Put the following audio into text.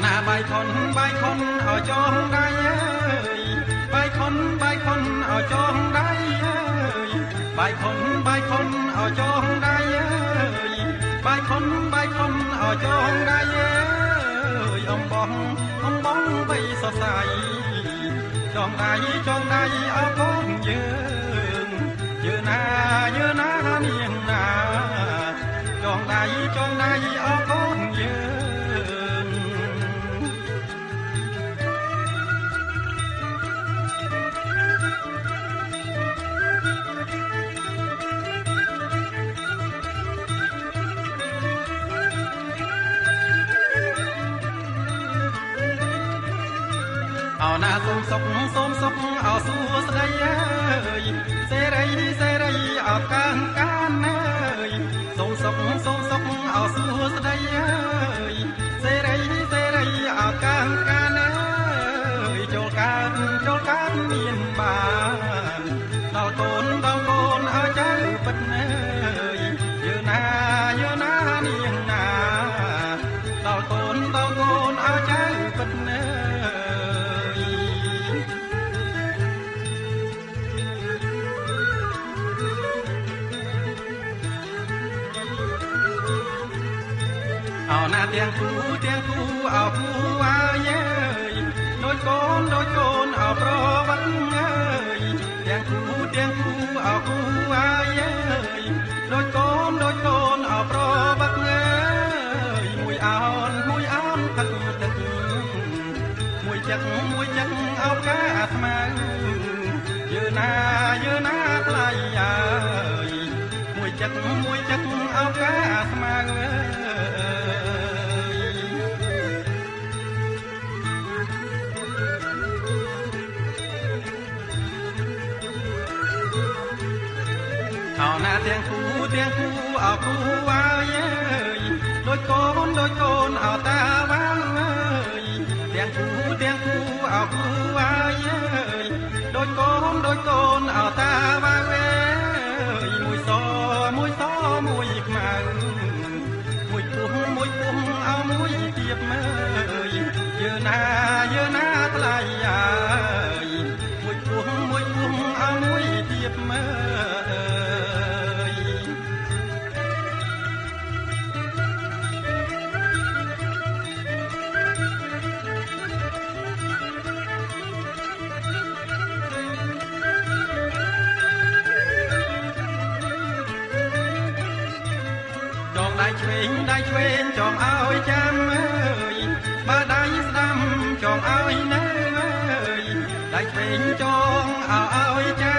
ណាបាយខុនឲ្យចងដៃអើយបាយខុនឲ្យចងដៃអើយបាយខុនឲ្យចងដៃអើយបាយខុនឲ្យចងដៃអើយអំបងបីសរសៃចងដៃអើកូនយើងណានាងណាចងដៃអើកូនយើងអោណាសូមសុខអោសួស្ដីអើយសេរីអោកានអើយសូមសុខអោសួស្ដីអើយសេរីអោកានអើយចូលកានមានបានដល់កូនឲ្យចៅពិតអើយយើណានាងណាដល់កូនឲ្យចៅពិតអើយអោណាទាំងគូអោគូអើយដូចកូនអោប្រវត្តិអើយទាំងគូអោគូអើយដូចកូនអោប្រវត្តិអើយមួយអោនផឹកទឹកមួយចិត្តអោកាស្មៅយើណាថ្លៃអើយមួយចិត្តអោកាស្មៅអោណាទាំងគូអោគូអើយដូចកូនអោតាវាងអើយទាំងគូអោគូអើយដូចកូនអោតាវាងអើយមួយសមួយខ្មៅមួយពុះអោមួយទៀបអើយយើណាថ្លៃអើយមួយពុះអោមួយទៀបអើយដៃឆ្វេងចងឲ្យចាំអើយបើដៃស្ដាំចងឲ្យនៅអើយដៃឆ្វេងចងឲ្យចាំ